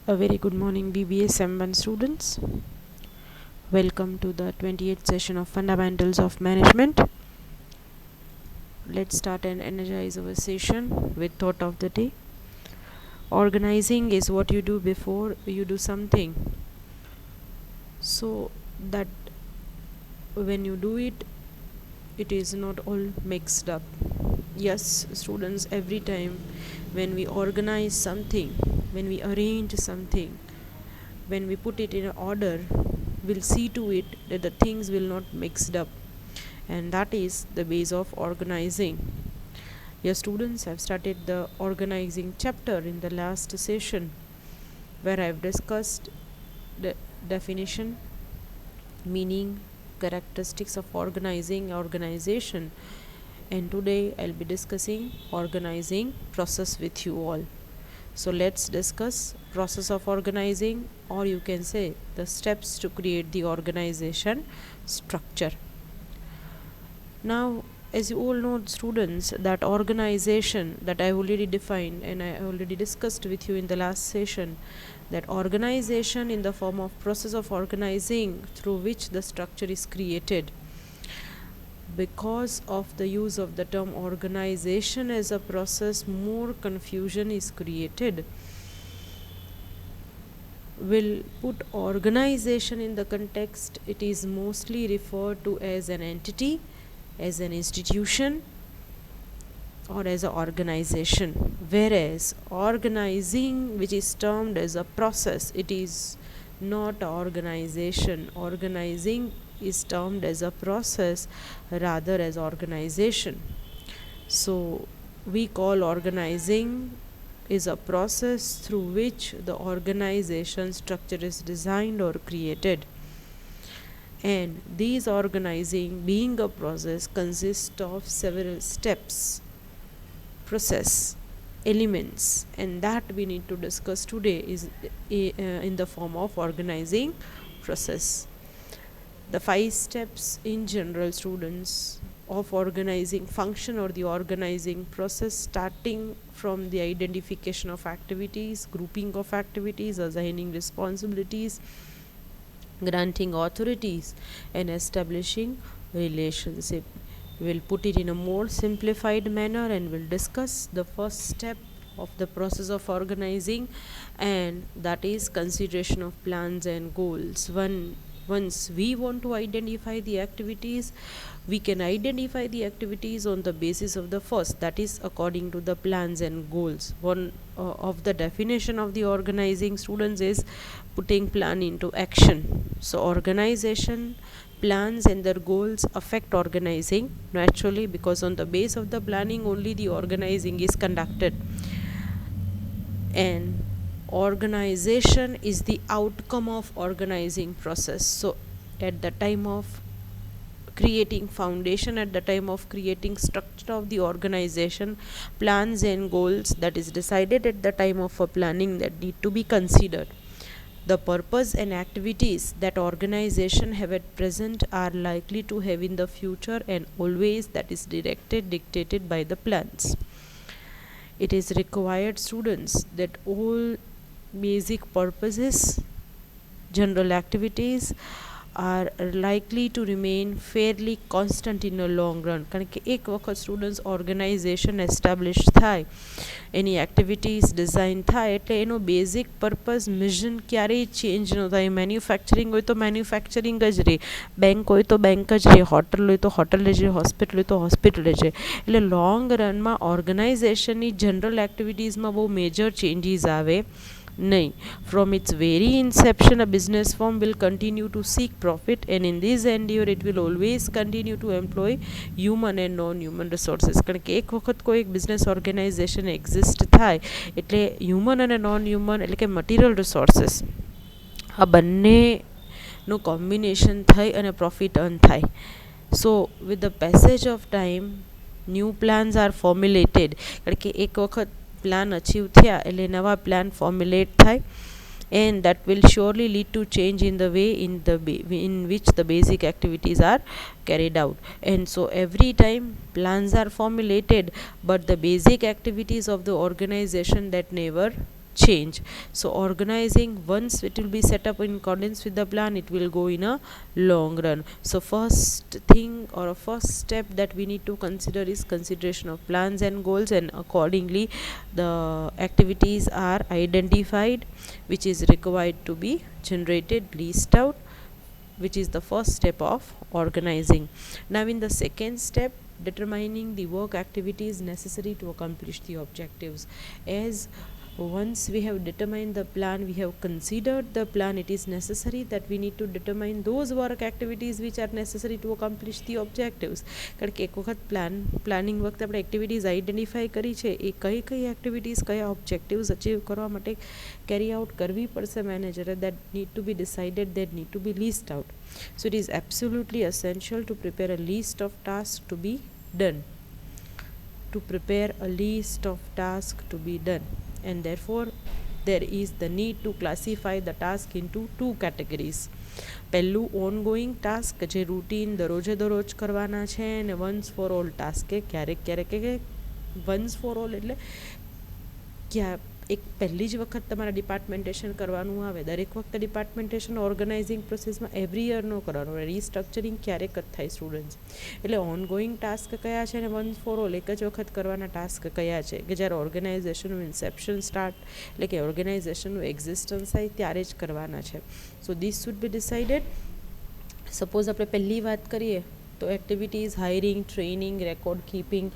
A very good morning BBA M1 students. Welcome to the 28th session of Fundamentals of Management. Let's start and energize our session with thought of the day. Organizing is what you do before you do something, so that when you do it, it is not all mixed up. Yes, students, every time when we organize something, when we arrange something, when we put it in order, we'll see to it that the things will not mixed up, and that is the base of organizing. Your students have started the organizing chapter in the last session, where I've discussed the definition, meaning, characteristics of organization, and today I'll be discussing organizing process with you all. So let's discuss process of organizing, or you can say the steps to create the organization structure. Now, as you all know, students, that organization that I already defined and I already discussed with you in the last session, that organization in the form of process of organizing through which the structure is created. Because of the use of the term organization as a process, more confusion is created. We'll put organization in the context it is mostly referred to as an entity, as an institution, or as an organization, whereas organizing, which is termed as a process, it is not organization. Organizing is termed as a process rather as organization. So we call organizing is a process through which the organization structure is designed or created, and these organizing being a process consists of several steps, process, elements, and that we need to discuss today is in the form of organizing process. The 5 steps in general, students, of organizing function or the organizing process, starting from the identification of activities, grouping of activities, assigning responsibilities, granting authorities, and establishing relationship. We'll put it in a more simplified manner and we'll discuss the first step of the process of organizing, and that is consideration of plans and goals. Once we want to identify the activities, we can identify the activities on the basis of the first, that is according to the plans and goals. One of the definition of the organizing, students, is putting plan into action. So organization, plans and their goals affect organizing naturally, because on the base of the planning only the organizing is conducted, and organization is the outcome of organizing process. So at the time of creating foundation, at the time of creating structure of the organization, plans and goals that is decided at the time of a planning that need to be considered. The purpose and activities that organization have at present are likely to have in the future, and always that is dictated by the plans. It is required, students, that all basic purposes, general activities are likely to remain fairly constant in the long run. કારણ કે એક વખત students organisation establish થાય, એની activities design થાય, એટલે એનો basic purpose mission ક્યારેય change ન થાય. મેન્યુફેક્ચરિંગ હોય તો મેન્યુફેક્ચરિંગ જ રહે, બેંક હોય તો બેંક જ રહે, હોટલ હોય તો હોટલ જ રહે, હોસ્પિટલ હોય તો હોસ્પિટલ જ રહે. એટલે લોંગ રનમાં ઓર્ગેનાઇઝેશનની જનરલ એક્ટિવિટીઝમાં બહુ મેજર ચેન્જીસ આવે નહીં. From its very inception, a business firm will continue to seek profit, and in this endeavor it will always continue to employ human and non-human resources. કારણ કે એક વખત કોઈ એક બિઝનેસ ઓર્ગેનાઇઝેશન એક્ઝિસ્ટ થાય એટલે હ્યુમન અને નોન હ્યુમન એટલે કે મટીરિયલ રિસોર્સિસ આ બંનેનું કોમ્બિનેશન થઈ અને પ્રોફિટ અર્ન થાય. So with the passage of time new plans are formulated. કારણ કે એક વખત plan achieve થયા એટલે નવા plan formulate થાય, and that will surely lead to change in the way in which the basic activities are carried out. And so every time plans are formulated, but the basic activities of the organization that never change. So organizing, once it will be set up in accordance with the plan, it will go in a long run. So first thing or a first step that we need to consider is consideration of plans and goals, and accordingly the activities are identified which is required to be generated, list out, which is the first step of organizing. Now in the second step, determining the work activities necessary to accomplish the objectives. As once we have determined the plan, we have considered the plan, it is necessary that we need to determine those work activities which are necessary to accomplish the objectives. કારણ કે એક વખત planning વખતે આપણે activities identify કરી છે, એ કઈ activities કયા ઓબ્જેક્ટિવ્સ અચીવ કરવા માટે કેરી આઉટ કરવી પડશે મેનેજરે, that need to be decided, that need to be list out. So it is absolutely essential to prepare a list of tasks to be done. To prepare a list of tasks to be done, and therefore there is the need to classify the task into two categories. પહેલું ongoing task જે routine દરરોજે દરરોજ કરવાના છે, અને once for all task કે ક્યારેક કે once for all એટલે એક પહેલી જ વખત તમારે ડિપાર્ટમેન્ટેશન કરવાનું આવે. દરેક વખતે ડિપાર્ટમેન્ટેશન ઓર્ગનાઇઝિંગ પ્રોસેસમાં એવરી યર ન કરવાનું, રીસ્ટ્રક્ચરિંગ ક્યારેક જ થાય સ્ટુડન્ટ્સ. એટલે ઓનગોઈંગ ટાસ્ક કયા છે અને વન્સ ફોર ઓલ એક જ વખત કરવાના ટાસ્ક કયા છે, કે જ્યારે ઓર્ગેનાઇઝેશનનું ઇન્સેપ્શન સ્ટાર્ટ એટલે કે ઓર્ગેનાઇઝેશનનું એક્ઝિસ્ટન્સ થાય ત્યારે જ કરવાના છે. So this should be decided. Suppose આપણે પહેલી વાત કરીએ તો activities hiring, training, record keeping,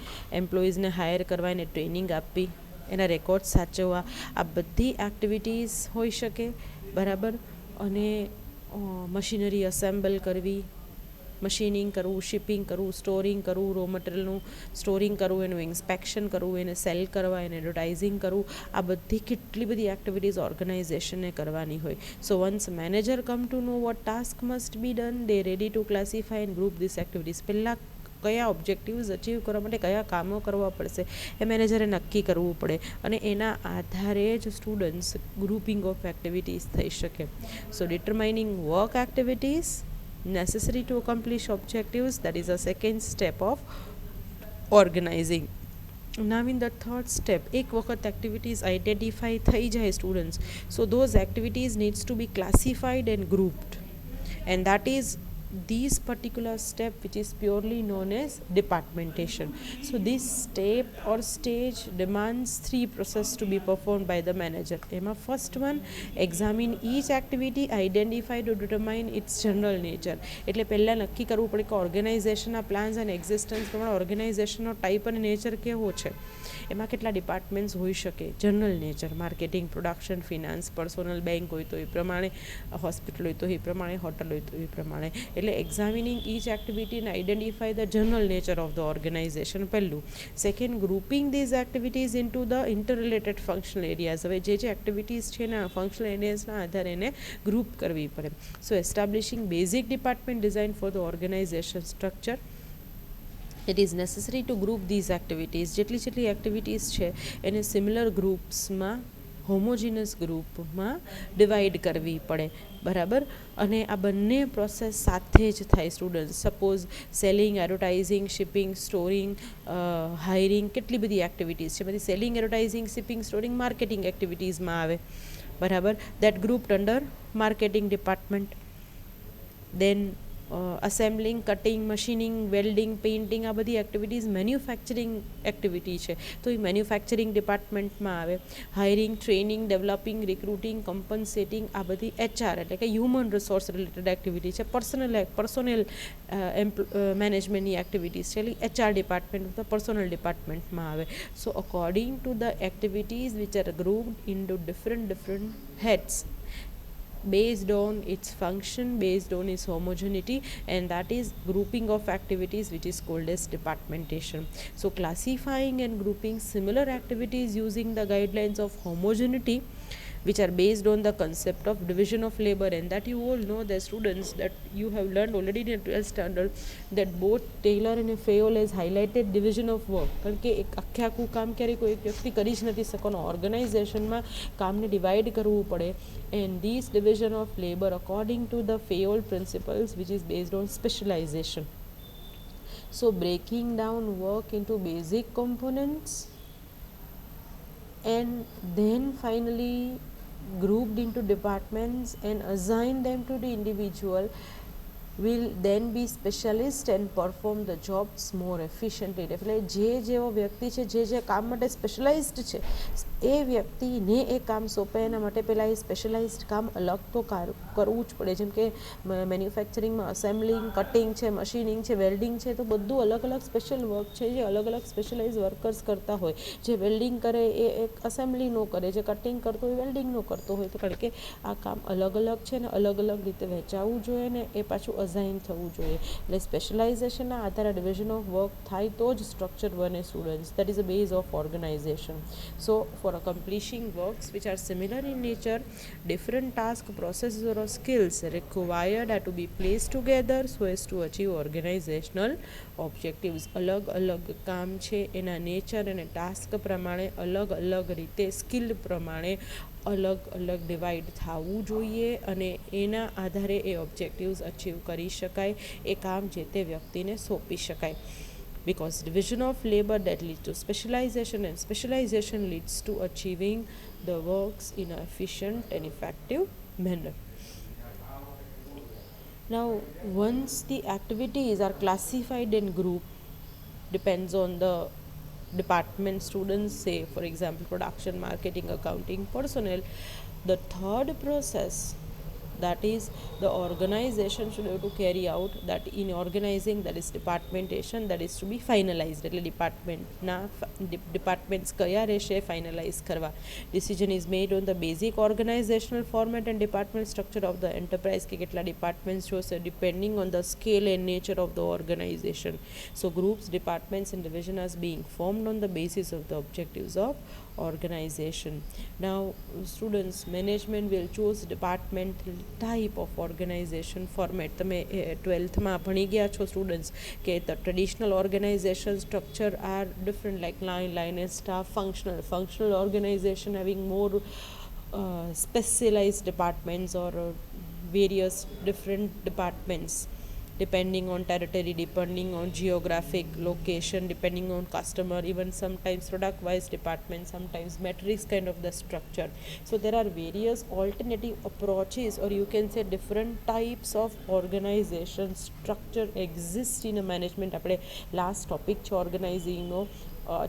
એમ્પ્લોઈઝને હાયર કરવા એને ટ્રેનિંગ આપવી, એના રેકોર્ડ સાચવવા, આ બધી એક્ટિવિટીઝ હોઈ શકે. બરાબર. અને મશીનરી અસેમ્બલ કરવી, મશીનિંગ કરવું, શિપિંગ કરવું, સ્ટોરિંગ કરવું, રો મટીરિયલનું સ્ટોરિંગ કરવું, એનું ઇન્સ્પેક્શન કરવું, એને સેલ કરવા, એને એડવર્ટાઇઝિંગ કરવું, આ બધી કેટલી બધી એક્ટિવિટીઝ ઓર્ગેનાઇઝેશને કરવાની હોય. So once manager come to know what task must be done, they ready to classify and group this activities. પહેલાં કયા ઓબ્જેક્ટિવ્સ અચીવ કરવા માટે કયા કામો કરવા પડશે એ મેનેજરે નક્કી કરવું પડે, અને એના આધારે જ સ્ટુડન્ટ્સ ગ્રુપિંગ ઓફ એક્ટિવિટીઝ થઈ શકે. So determining work activities necessary to accomplish objectives, that is a second step of organizing. Now in the third step, એક વખત એક્ટિવિટીઝ આઈડેન્ટિફાઈ થઈ જાય students, so those activities needs to be classified and grouped, and that is this particular step which is purely known as departmentation. So this step or stage demands three processes to be performed by the manager. First one, examine each activity, identify to determine its general nature. એટલે પહેલાં નક્કી કરવું પડે કે ઓર્ગેનાઇઝેશનના plans અને existence પ્રમાણે ઓર્ગેનાઇઝેશનનો type અને nature કેવો છે, એમાં કેટલા ડિપાર્ટમેન્ટ્સ હોઈ શકે, general nature, marketing, production, finance, personal, bank હોય તો એ પ્રમાણે, હોસ્પિટલ હોય તો એ પ્રમાણે, હોટલ હોય તો એ પ્રમાણે. એટલે examining each activity and identify the general nature of the organisation પહેલું. Second, grouping these activities into the interrelated functional areas. હવે જે એક્ટિવિટીઝ છે એના ફંક્શનલ એરિયાઝના આધારે એને ગ્રુપ કરવી પડે. So establishing basic department design for the organisation structure. It is necessary to group these activities. જેટલી એક્ટિવિટીઝ છે એને સિમિલર ગ્રુપ્સમાં, હોમોજીનસ ગ્રુપમાં ડિવાઈડ કરવી પડે. બરાબર. અને આ બંને પ્રોસેસ સાથે જ થાય students. Suppose selling, advertising, shipping, storing, hiring, કેટલી બધી એક્ટિવિટીઝ છે. બધી selling, advertising, shipping, storing marketing એક્ટિવિટીઝમાં આવે. બરાબર. That grouped under marketing department. Then assembling, cutting, machining, welding, painting, આ બધી એક્ટિવિટીઝ મેન્યુફેક્ચરિંગ એક્ટિવિટી છે તો એ મેન્યુફેક્ચરિંગ ડિપાર્ટમેન્ટમાં આવે. Hiring, training, developing, recruiting, compensating, આ બધી HR એટલે કે હ્યુમન રિસોર્સ રિલેટેડ એક્ટિવિટી છે. પર્સોનલ મેનેજમેન્ટની એક્ટિવિટીઝ છે એટલે HR ડિપાર્ટમેન્ટ, પર્સોનલ ડિપાર્ટમેન્ટમાં આવે. So according to the activities which are grouped into different heads based on its function, based on its homogeneity, and that is grouping of activities which is called as departmentation. So classifying and grouping similar activities using the guidelines of homogeneity which are based on the concept of division of labor, and that you all know, the students, that you have learned already in 12th standard that both Taylor and Fayol has highlighted division of work. કારણ કે એક આખું કામ ક્યારેય કોઈ વ્યક્તિ કરી જ નથી શકવાનો, ઓર્ગેનાઇઝેશનમાં કામને ડિવાઈડ કરવું પડે. and this division of labor according to the Fayol principles which is based on specialization. So breaking down work into basic components and then finally grouped into departments and assign them to the individual will then be specialist and perform the jobs more efficiently. એટલે જે જેવો વ્યક્તિ છે જે કામ માટે specialized છે એ વ્યક્તિને એ કામ સોંપે એના માટે પહેલાં એ સ્પેશિયલાઇઝ્ડ કામ અલગ તો કરવું જ પડે. જેમ કે મેન્યુફેક્ચરિંગમાં અસેમ્બલિંગ, કટિંગ છે, મશીનિંગ છે, વેલ્ડિંગ છે, તો બધું અલગ અલગ સ્પેશિયલ વર્ક છે જે અલગ અલગ સ્પેશિયલાઇઝ વર્કર્સ કરતા હોય. જે વેલ્ડિંગ કરે એ એક અસેમ્બલી નો કરે, જે કટિંગ કરતો હોય વેલ્ડિંગ નો કરતો હોય. તો કારણ કે આ કામ અલગ અલગ છે ને અલગ અલગ રીતે વહેંચાવવું જોઈએ ને એ પાછું અઝાઇન થવું જોઈએ. એટલે સ્પેશિયલાઇઝેશનના આધારે ડિવિઝન ઓફ વર્ક થાય તો જ સ્ટ્રક્ચર બને students. That is a base of organisation. So for accomplishing works which are similar in nature, different tasks, processes or skills required are to be placed together so as to achieve organizational objectives. અલગ અલગ કામ છે એના nature અને task પ્રમાણે અલગ અલગ રીતે સ્કિલ પ્રમાણે અલગ અલગ ડિવાઈડ થવું જોઈએ અને એના આધારે એ ઓબ્જેક્ટિવ્સ અચીવ કરી શકાય, એ કામ જે તે વ્યક્તિને સોંપી શકાય. Because division of labor that leads to specialization and specialization leads to achieving the works in an efficient and effective manner. Now, once the activities are classified and grouped, depends on the department students, say for example production, marketing, accounting, personnel. The third process, that is the organization should have to carry out, that in organizing, that is departmentation, that is to be finalized. એટલે departments કયા રહેશે finalize કરવા. Decision is made on the basic organizational format and department structure of the enterprise કે કેટલા departments જોશે depending on the scale and nature of the organization. So groups, departments and division are being formed on the basis of the objectives of organization. Now students, management will choose departmental type of organization format. તમે 12th માં ભણી ગયા છો students કે the traditional organization structure are different, like line and staff, functional organization having more specialized departments or various different departments depending on territory, depending on geographic location, depending on customer, even sometimes product wise department, sometimes matrix kind of the structure. So there are various alternative approaches, or you can say different types of organization structure exist in a management. આપણે last topic છે organizing નો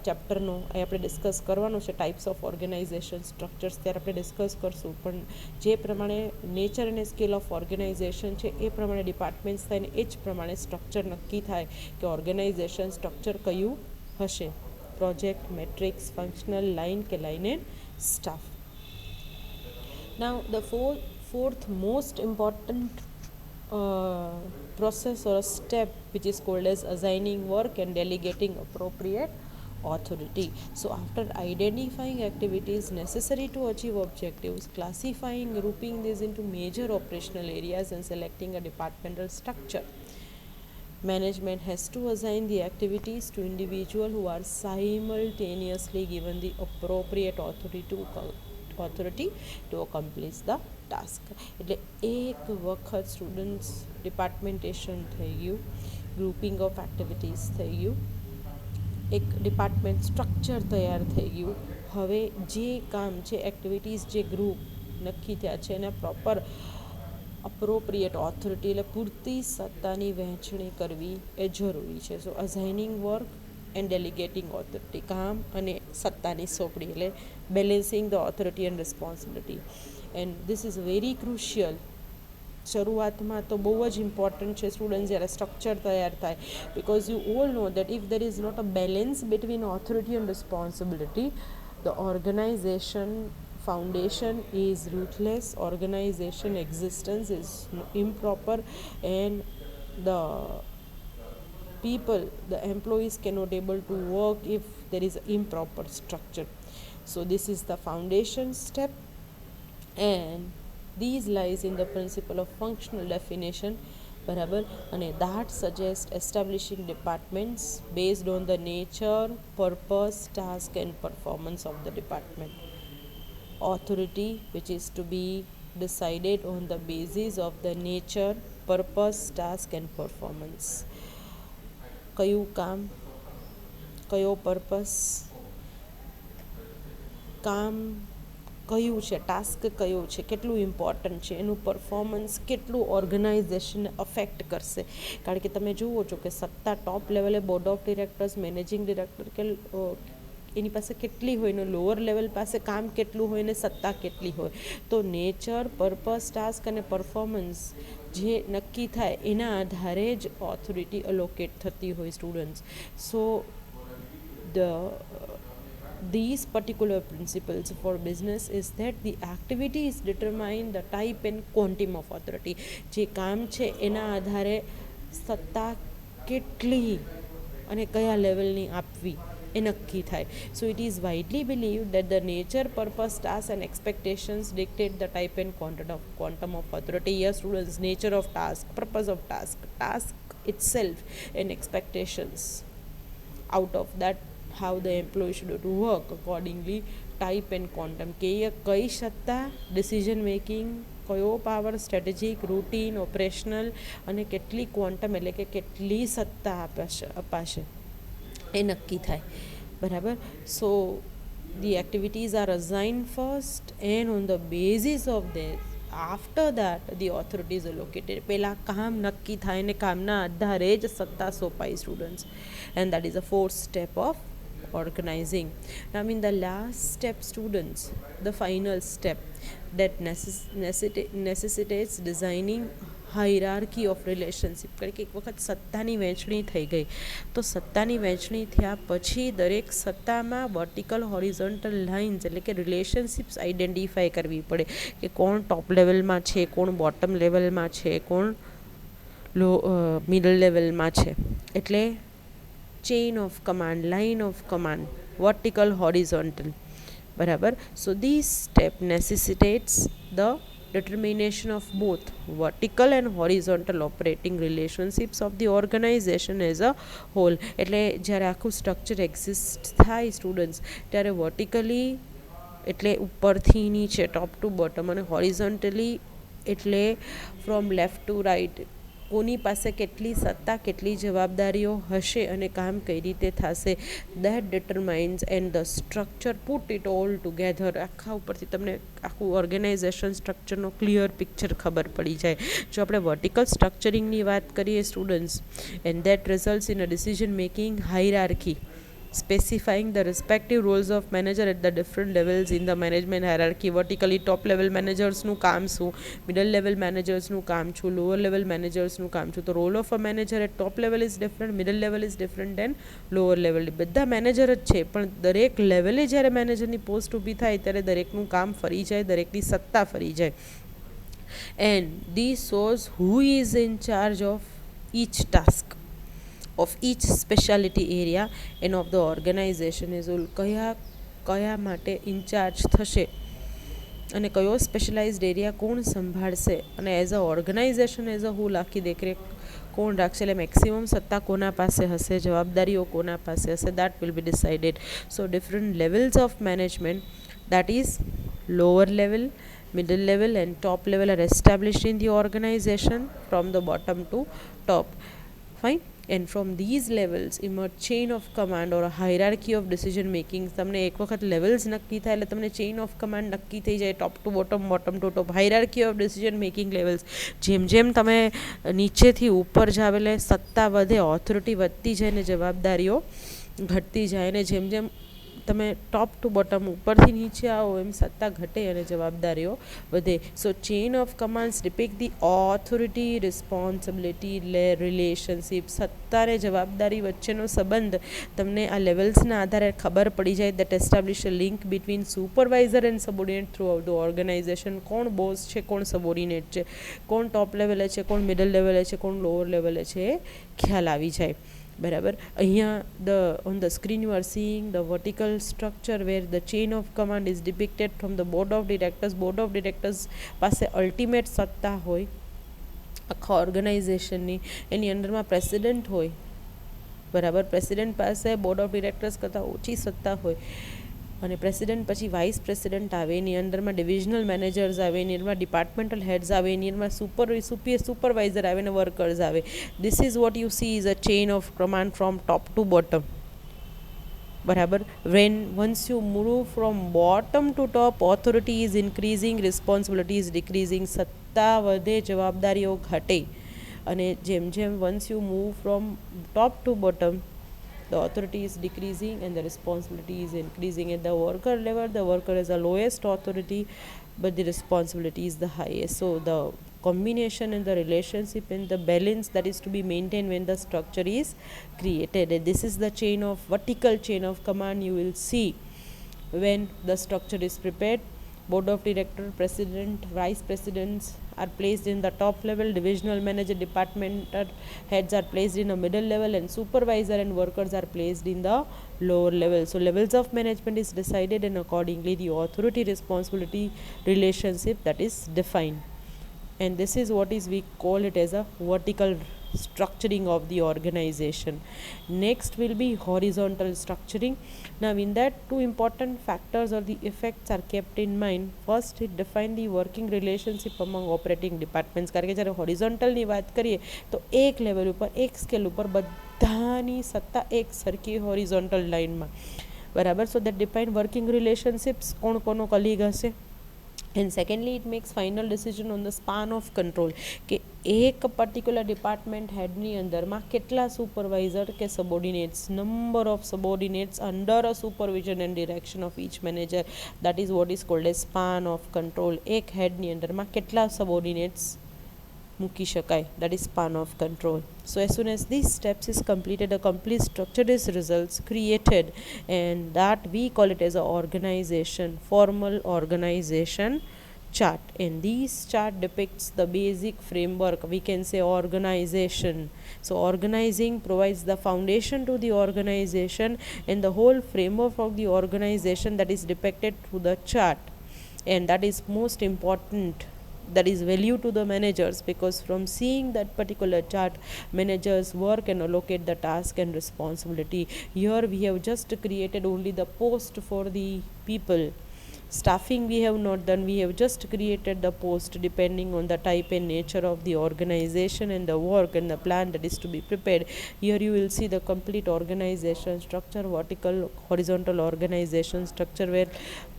ચેપ્ટરનો એ આપણે discuss કરવાનું છે, types of organisation structures, ત્યારે આપણે discuss કરશું. પણ જે પ્રમાણે નેચર અને સ્કેલ ઓફ ઓર્ગેનાઇઝેશન છે એ પ્રમાણે ડિપાર્ટમેન્ટ્સ થાય ને એ જ પ્રમાણે સ્ટ્રક્ચર નક્કી થાય કે ઓર્ગેનાઇઝેશન સ્ટ્રક્ચર કયું હશે, પ્રોજેક્ટ, મેટ્રિક્સ, ફંક્શનલ, લાઇન કે line and staff. Now the fourth most important process or a step which is called as assigning work and delegating appropriate authority. So after identifying activities necessary to achieve objectives, classifying, grouping these into major operational areas and selecting a departmental structure, management has to assign the activities to individuals who are simultaneously given the appropriate authority to accomplish the task. એટલે એક વખત students ડિપાર્ટમેન્ટેશન થઈ ગયું, grouping of activities થઈ ગયું, એક department structure તૈયાર થઈ ગયું. હવે જે કામ છે, એક્ટિવિટીઝ જે ગ્રુપ નક્કી થયા છે એને પ્રોપર અપ્રોપ્રિએટ ઓથોરિટી એટલે પૂરતી સત્તાની વહેંચણી કરવી એ જરૂરી છે. સો અઝાઇનિંગ વર્ક એન્ડ ડેલિગેટિંગ ઓથોરિટી, કામ અને સત્તાની સોંપણી એટલે balancing the authority and responsibility. And this is very crucial. શરૂઆતમાં તો બહુ જ ઇમ્પોર્ટન્ટ છે સ્ટુડન્ટ જ્યારે સ્ટ્રક્ચર તૈયાર થાય, because you all know that if there is not a balance between authority and responsibility, the organisation foundation is ruthless, organization existence is improper, and the people, the employees cannot able to work if there is improper structure. So this is the foundation step, and these lies in the principle of functional definition, બરાબર. અને that suggests establishing departments based on the nature, purpose, task and performance of the department. Authority which is to be decided on the basis of the nature, purpose, task and performance. કયું કામ, કયો purpose, કામ કયું છે, task કયો છે, કેટલું important છે, એનું પરફોર્મન્સ કેટલું ઓર્ગેનાઇઝેશનને અફેક્ટ કરશે. કારણ કે તમે જુઓ છો કે સત્તા ટોપ લેવલે board of directors, managing director કે એની પાસે કેટલી હોય ને લોઅર લેવલ પાસે કામ કેટલું હોય ને સત્તા કેટલી હોય. તો નેચર, પર્પસ, ટાસ્ક અને પરફોર્મન્સ જે નક્કી થાય એના આધારે જ ઓથોરિટી અલોકેટ થતી હોય students. So these particular principles for business is that the activities determine the type and quantum of authority. જે કામ છે એના આધારે સત્તા કેટલી અને કયા લેવલની આપવી એ નક્કી થાય. So it is widely believed that the nature, purpose, task and expectations dictate the type and quantum of authority. Yes students, nature of task, purpose of task itself and expectations, out of that how the employee should work accordingly, type and quantum કે એ કઈ સત્તા, decision making, કયો power, strategic, routine, operational અને કેટલી quantum એટલે કે કેટલી સત્તા અપાશે એ નક્કી થાય. બરાબર. સો the activities are assigned first and on the basis of this after that the authority is allocated. પહેલાં કામ નક્કી થાય ને કામના આધારે જ સત્તા સોંપાય students, and that is the fourth step of organizing. Now in the last step students, the final step that necessitates designing hierarchy of relationship. કારણ કે એક વખત સત્તાની વહેંચણી થઈ ગઈ તો સત્તાની વહેંચણી થયા પછી દરેક સત્તામાં વર્ટિકલ, હોરિઝોન્ટલ લાઇન્સ એટલે કે રિલેશનશિપ્સ આઈડેન્ટિફાઈ કરવી પડે કે કોણ ટોપ લેવલમાં છે, કોણ બોટમ લેવલમાં છે, કોણ મિડલ લેવલમાં છે. એટલે chain of command, line of command, vertical, horizontal. બરાબર. So this step necessitates the determination of both vertical and horizontal operating relationships of the organization as a whole. એટલે જ્યારે આખું સ્ટ્રક્ચર એક્ઝિસ્ટ થાય સ્ટુડન્ટ્સ ત્યારે vertically એટલે ઉપરથી નીચે, ટોપ to bottom, અને હોરિઝોન્ટલી એટલે ફ્રોમ લેફ્ટ ટુ રાઇટ કોની પાસે કેટલી સત્તા, કેટલી જવાબદારીઓ હશે અને કામ કઈ રીતે થશે. That determines and the structure put it all together. આખા ઉપરથી તમને આખું ઓર્ગેનાઇઝેશન સ્ટ્રક્ચરનો ક્લિયર પિક્ચર ખબર પડી જાય. જો આપણે વર્ટિકલ સ્ટ્રક્ચરિંગની વાત કરીએ students, and that results in a decision making hierarchy specifying the respective roles of manager at the different levels in the management hierarchy. Vertically top level managers નું કામ શું, middle level managers નું કામ શું, lower level managers નું કામ શું. તો role of a manager at top level is different, middle level is different than lower level. બધા મેનેજર જ છે પણ દરેક લેવલે જ્યારે મેનેજરની પોસ્ટ ઊભી થાય ત્યારે દરેકનું કામ ફરી જાય, દરેકની સત્તા ફરી જાય. And this shows who is in charge of each task of each specialty area and of the organization as whole. કયા માટે ઇન્ચાર્જ થશે અને કયો સ્પેશિયલાઇઝડ એરિયા કોણ સંભાળશે અને as a organization as a whole આખી દેખરેખ કોણ રાખશે. એટલે મેક્સિમમ સત્તા કોના પાસે હશે, જવાબદારીઓ કોના પાસે હશે, that will be decided. So different levels of management, that is lower level, middle level and top level are established in the organization from the bottom to top. Fine. And from these levels emerge chain of command or a hierarchy of decision making. તમને એક વખત levels નક્કી થાય એટલે તમને chain of command નક્કી થઈ જાય, top to bottom, bottom to top, hierarchy of decision making levels. જેમ જેમ તમે નીચેથી ઉપર જાવ એટલે સત્તા વધે, ઓથોરિટી વધતી જાય ને જવાબદારીઓ ઘટતી જાય, અને જેમ જેમ તમે ટોપ ટુ બોટમ ઉપરથી નીચે આવો એમ સત્તા ઘટે અને જવાબદારીઓ વધે. So chain of commands depict the authority, responsibility, relationship. સત્તા અને જવાબદારી વચ્ચેનો સંબંધ તમને આ લેવલ્સના આધારે ખબર પડી જાય. That establish a link between supervisor and subordinate throughout the organization. કોણ બોસ છે, કોણ સબોર્ડિનેટ છે, કોણ ટોપ લેવલે છે, કોણ મિડલ લેવલે છે, કોણ લોઅર લેવલે છે એ ખ્યાલ આવી જાય. બરાબર. અહીંયા on the screen you are seeing the vertical structure where the chain of command is depicted from the board of directors. board of directors પાસે અલ્ટિમેટ સત્તા હોય આખા ઓર્ગેનાઇઝેશનની, એની અંડરમાં પ્રેસિડેન્ટ હોય. બરાબર. પ્રેસિડેન્ટ પાસે બોર્ડ ઓફ ડિરેક્ટર્સ કરતાં ઓછી સત્તા હોય અને પ્રેસિડેન્ટ પછી વાઇસ પ્રેસિડેન્ટ આવે, એની અંડરમાં ડિવિઝનલ મેનેજર્સ આવે, એની અંદરમાં ડિપાર્ટમેન્ટલ હેડ્સ આવે, એની અંદરમાં સુપરવાઇઝર આવે અને વર્કર્સ આવે. This is what you she is a chain of command from top to bottom. બરાબર. When once you move from bottom to top, authority is increasing, responsibility is decreasing. સત્તા વધે, જવાબદારીઓ ઘટે. અને જેમ જેમ once you move from top to bottom, the authority is decreasing and the responsibility is increasing. At the worker level, the worker is the lowest authority, but the responsibility is the highest. So the combination and the relationship and the balance that is to be maintained when the structure is created. And this is the chain of vertical chain of command you will see when the structure is prepared. Board of director, president, vice presidents are placed in the top level, divisional manager, departmental heads are placed in a middle level, and supervisor and workers are placed in the lower level. So levels of management is decided, and accordingly the authority responsibility relationship that is defined. And this is what is we call it as a vertical structuring of the organization. Next will be horizontal structuring. Now in that, two important factors or the effects are kept in mind. First, it define the working relationship among operating departments. કારણ કે જ્યારે હોરિઝોન્ટલની વાત કરીએ તો એક level ઉપર, એક scale ઉપર બધાની સત્તા એક સરખી હોરિઝોન્ટલ લાઇનમાં, બરાબર. So that define working relationships, કોણ કોનો કલીગ હશે. And secondly, it makes final decision on the span of control કે એક પર્ટિક્યુલર ડિપાર્ટમેન્ટ હેડની અંદરમાં કેટલા સુપરવાઇઝર કે subordinates, number of subordinates under a supervision and direction of each manager, that is what is called as span of control. એક હેડની અંદરમાં કેટલા સબોર્ડિનેટ્સ મૂકી શકાય, that is span of control. So as soon as these steps is completed, a complete structure is results created, and that we call it as a organization, formal organization chart. And this chart depicts the basic framework, we can say organization. So organizing provides the foundation to the organization, and the whole framework of the organization that is depicted through the chart, and that is most important, that is value to the managers, because from seeing that particular chart, managers work and allocate the task and responsibility. Here we have just created only the post for the people. Staffing we have not done, we have just created the post depending on the type and nature of the organization and the work and the plan that is to be prepared. Here you will see the complete organization structure, vertical, horizontal organization structure, where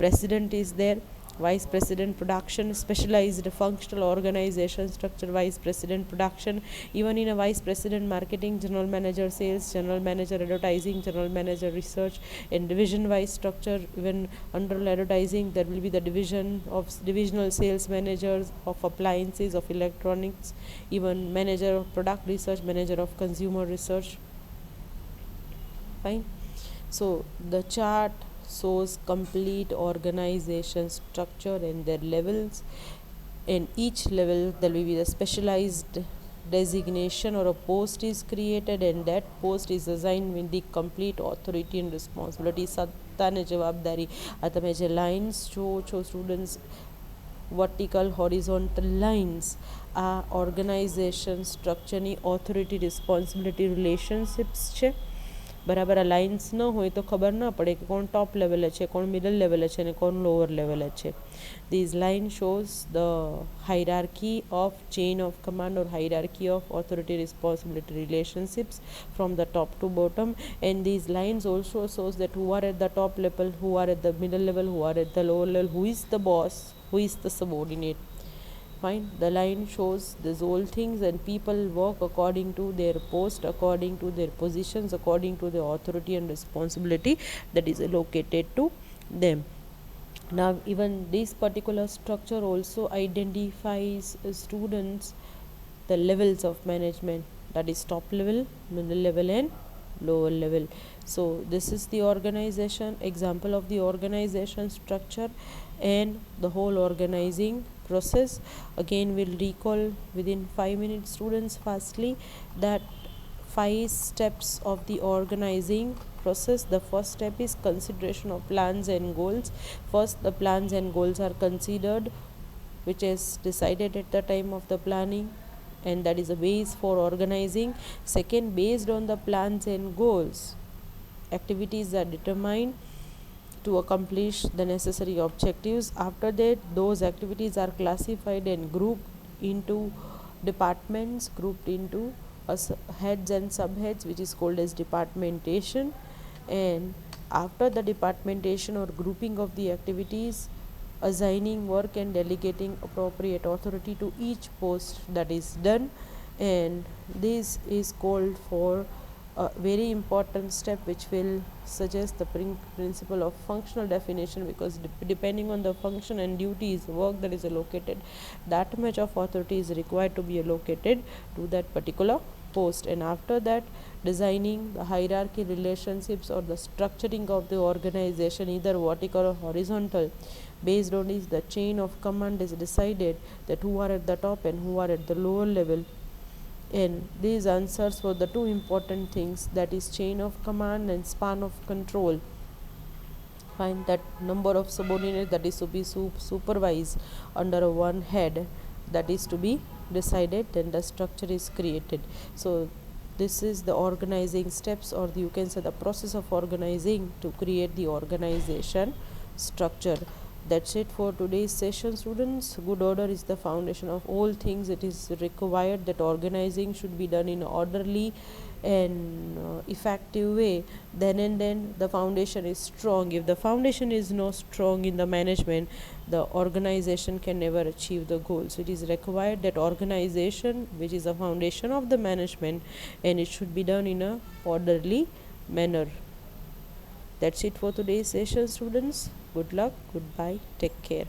president is there, vice president production, specialized functional organization structure, vice president production, even in a vice president marketing, general manager sales, general manager advertising, general manager research, and division wise structure. Even under advertising there will be the division of divisional sales managers of appliances, of electronics, even manager of product research, manager of consumer research. Fine. So the chart shows complete organization structure and their levels. In each level there will be a specialized designation or a post is created, and that post is assigned with the complete authority and responsibility. સત્તા ને જવાબદારી, આ તમે જે lines જોવો છો students, vertical horizontal lines, આ organisation સ્ટ્રક્ચરની ઓથોરિટી રિસ્પોન્સિબિલિટી રિલેશનશિપ્સ છે, બરાબર. આ લાઇન્સ ન હોય તો ખબર ન પડે કે કોણ ટોપ લેવલે છે, કોણ મિડલ લેવલે છે અને કોણ લોઅર લેવલે છે. These line shows the hierarchy of chain of command or hierarchy of authority responsibility relationships from the top to bottom. And these lines also shows that who are at the top level, who are at the middle level, who are at the lower level, who is the boss, who is the subordinate. Fine. The line shows these all things, and people work according to their post, according to their positions, according to the authority and responsibility that is allocated to them. Now even this particular structure also identifies students the levels of management, that is top level, middle level and lower level. So this is the organization, example of the organization structure and the whole organizing process. Again we'll recall within 5 minutes students fastly that 5 steps of the organizing process. The first step is consideration of plans and goals. First the plans and goals are considered, which is decided at the time of the planning, and that is a base for organizing. Second, based on the plans and goals, activities are determined to accomplish the necessary objectives. After that, those activities are classified and grouped into departments, grouped into heads and subheads, which is called as departmentation. And After the departmentation or grouping of the activities, assigning work and delegating appropriate authority to each post, that is done. And this is called for a very important step which will suggest the principle of functional definition, because depending on the function and duties work that is allocated, that much of authority is required to be allocated to that particular post. And after that, designing the hierarchy relationships or the structuring of the organization, either vertical or horizontal, based on is the chain of command is decided that who are at the top and who are at the lower level. And these answers for the two important things, that is chain of command and span of control. Find that number of subordinates that is to be supervised under one head, that is to be decided, then the structure is created. So this is the organizing steps, or you can say the process of organizing to create the organization structure. That's it for today's session, students. Good order is the foundation of all things. It is required that organizing should be done in an orderly and effective way. Then and then the foundation is strong. If the foundation is not strong in the management, the organization can never achieve the goals. So it is required that organization, which is the foundation of the management, and it should be done in a orderly manner. That's it for today's session, students. Good luck, goodbye, take care.